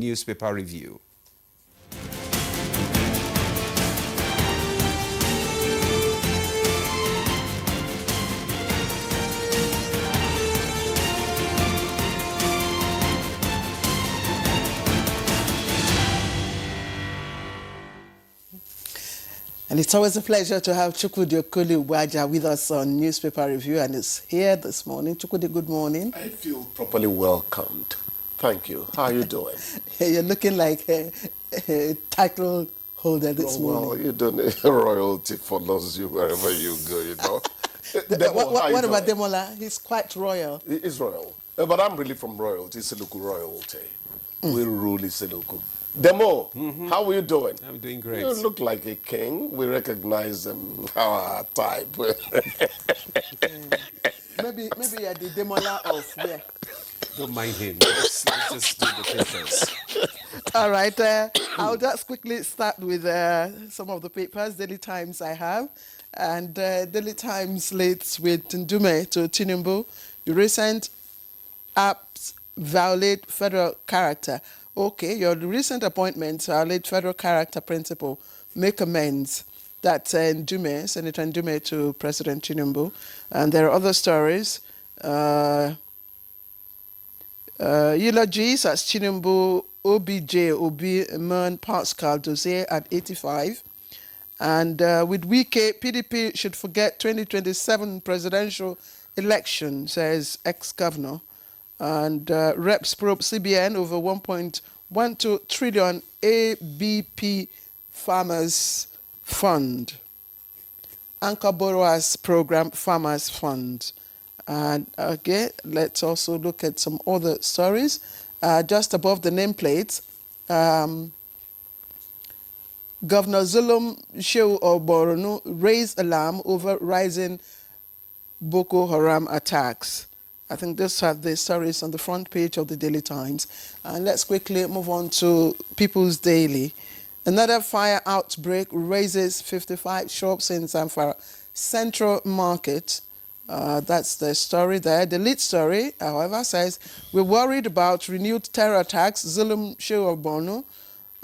Newspaper Review. And it's always a pleasure to have Chukwudi Okoli-Uwaja with us on Newspaper Review, and is here this morning. Chukwudi, good morning. I feel properly welcomed. Thank you. How are you doing? You're looking like a title holder this morning. Well, you don't need royalty follows you wherever you go, you know. What about Demola? He's quite royal. He is royal. But I'm really from royalty, Siluku royalty. We rule Siluku. Demo, how are you doing? I'm doing great. You look like a king. We recognize our type. Maybe you're the Demola of where? Don't mind him. Let's just do the papers. All right. I'll just quickly start with some of the papers, Daily Times I have. And Daily Times leads with Ndume to Tinubu. The recent acts violate federal character. Okay, your recent appointments violate federal character principle. Make amends. That's Ndume, Senator Ndume to President Tinubu. And there are other stories. Eulogies as Tinubu, OBJ, Obi, Eman, Pascal, Dozier at 85. And with Wike, PDP should forget 2027 presidential election, says ex-governor. And reps probe CBN over 1.12 trillion ABP Farmers Fund. Anchor Borrowers Program Farmers Fund. And okay, let's also look at some other stories. Just above the nameplate, Governor Zulum Shehu Oboronu raised alarm over rising Boko Haram attacks. I think these are the stories on the front page of the Daily Times. And let's quickly move on to People's Daily. Another fire outbreak raises 55 shops in Zamfara Central Market. That's the story there. The lead story, however, says, we're worried about renewed terror attacks. Zulum Shehu Oboronu,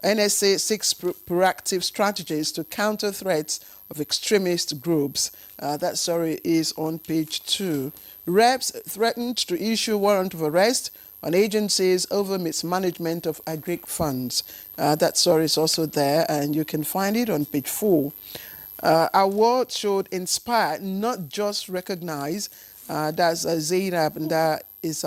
NSA seeks proactive strategies to counter threats of extremist groups. That story is on page 2. Reps threatened to issue warrant of arrest on agencies over mismanagement of agric funds. That story is also there, and you can find it on page 4. Award should inspire, not just recognize. That's Zainab, and that is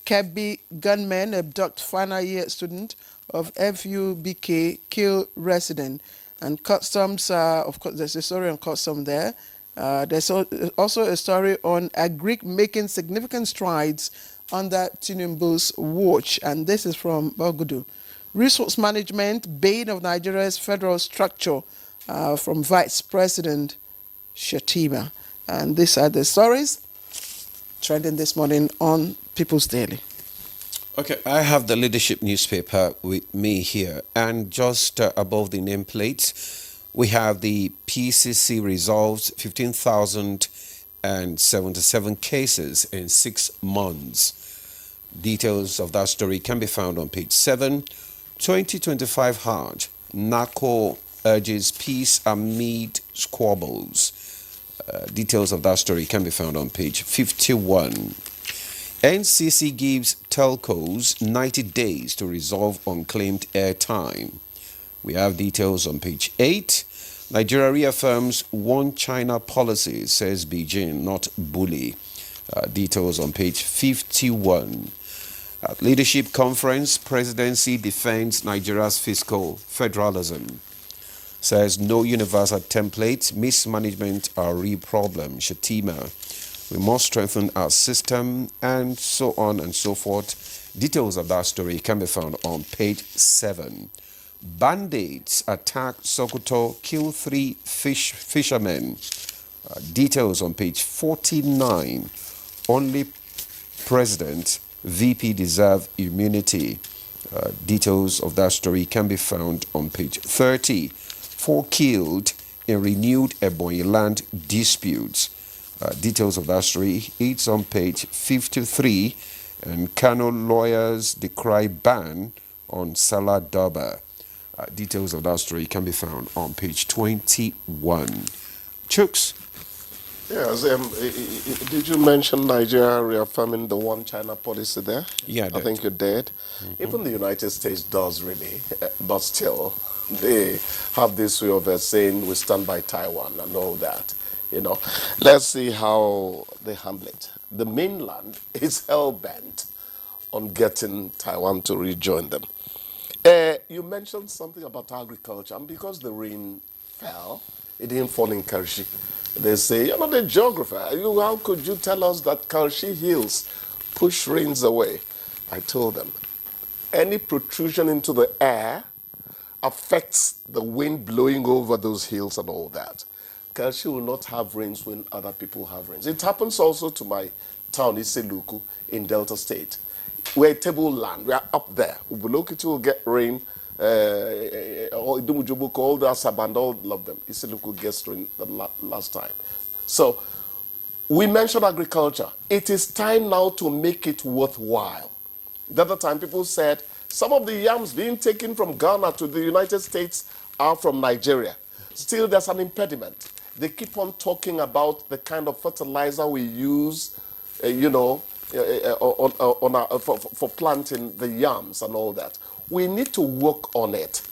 Kebbi gunmen abduct final year student of FUBK, kill resident. And customs, of course, there's a story on custom there. There's also a story on agric making significant strides under Tinubu's watch, and this is from Bogudu. Resource management, bane of Nigeria's federal structure, from Vice President Shatima. And these are the stories trending this morning on People's Daily. Okay, I have the leadership newspaper with me here, and just above the nameplate, we have the PCC resolves 15,077 cases in 6 months. Details of that story can be found on page 7. 2025 Hajj, NACO urges peace amid squabbles. Details of that story can be found on page 51. NCC gives telcos 90 days to resolve unclaimed airtime. We have details on page 8. Nigeria reaffirms one China policy, says Beijing, not bully. Details on page 51. At Leadership Conference, Presidency defends Nigeria's fiscal federalism. Says no universal template, mismanagement are real problem. Shatima, we must strengthen our system, and so on and so forth. Details of that story can be found on page 7. Bandits attack Sokoto, kill 3 fishermen. Details on page 49. Only President, VP deserve immunity. Details of that story can be found on page 30. 4 killed in renewed Ebonyi land disputes. Details of that story, it's on page 53. And Kano lawyers decry ban on Salah Durbar. Details of that story can be found on page 21. Chooks. Yes, did you mention Nigeria reaffirming the one China policy there? Yeah, I I did. think you did. Even the United States does really, but still, they have this way of saying we stand by Taiwan and all that. You know, let's see how they handle it. The mainland is hell-bent on getting Taiwan to rejoin them. You mentioned something about agriculture, and because the rain fell, it didn't fall in Karshi. They say, you're not a geographer. How could you tell us that Karshi hills push rains away? I told them, any protrusion into the air affects the wind blowing over those hills and all that. Karshi will not have rains when other people have rains. It happens also to my town, Iseluku, in Delta State. We're tableland. We are up there. Ubulokiti will get rain. Idumujubuko, all the Asaband, all of them. Iseluku gets rain the last time. So we mentioned agriculture. It is time now to make it worthwhile. The other time people said some of the yams being taken from Ghana to the United States are from Nigeria. Still, there's an impediment. They keep on talking about the kind of fertilizer we use, for planting the yams and all that. We need to work on it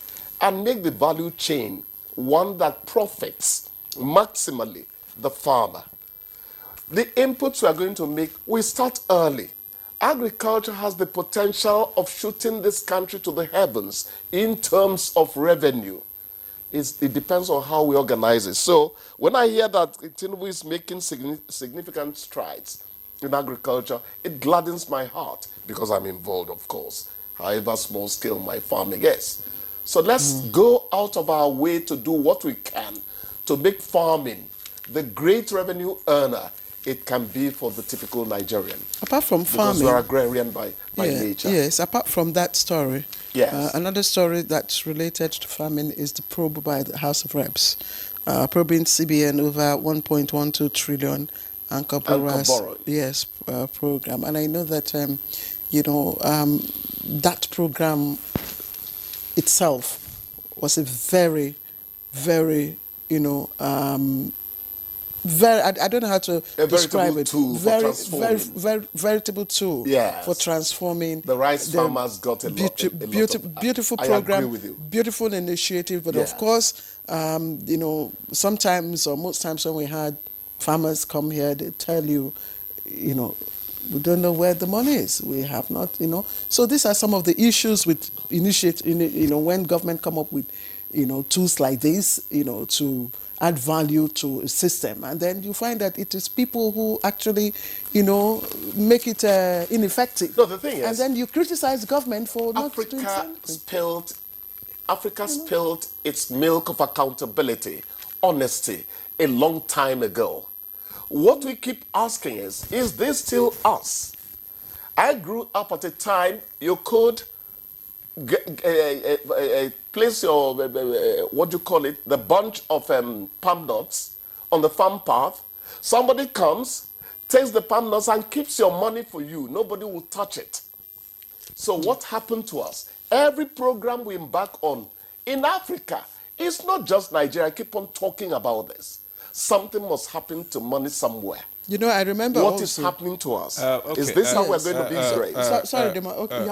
and make the value chain one that profits maximally the farmer. The inputs we are going to make, we start early. Agriculture has the potential of shooting this country to the heavens in terms of revenue. It depends on how we organize it. So when I hear that Tinubu is making significant strides in agriculture, it gladdens my heart because I'm involved, of course, however small scale my farming is. So let's go out of our way to do what we can to make farming the great revenue earner it can be for the typical Nigerian. Apart from farming, because we're agrarian by nature. Yes, apart from that story, Yes. another story that's related to farming is the probe by the House of Reps, probing CBN over 1.12 trillion Anchor Borrowers, yes, program. And I know that, that program itself was a very, very, very, I don't know how to describe it. Tool very, for very, very veritable tool Yes. for transforming. The rice farmers got a lot of, beautiful I program, agree with you. beautiful initiative. But Yes. of course, sometimes or most times when we had farmers come here, they tell you, we don't know where the money is. We have not, So these are some of the issues with when government come up with, tools like this, to add value to a system. And then you find that it is people who actually, make it ineffective. No, the thing is, and then you criticize government for not doing something. Africa spilled its milk of accountability, honesty, a long time ago. What we keep asking is this still us? I grew up at a time you could place your, the bunch of palm nuts on the farm path. Somebody comes, takes the palm nuts and keeps your money for you. Nobody will touch it. So what happened to us? Every program we embark on in Africa, it's not just Nigeria. I keep on talking about this. Something must happen to money somewhere. I remember what is happening to us. Okay, is this how we're going to be raised? Sorry, Dema. Okay,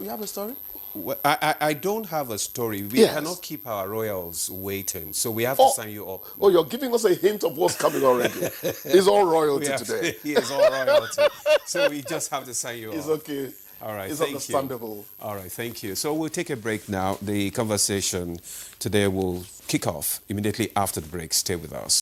you have a story? Well, I don't have a story. We cannot keep our royals waiting, so we have to sign you up. Oh, you're giving us a hint of what's coming already. It's all royalty today. It's all royalty. So we just have to sign you up. It's okay. All right, it's thank understandable. You. All right, thank you. So we'll take a break now. The conversation today will kick off immediately after the break. Stay with us.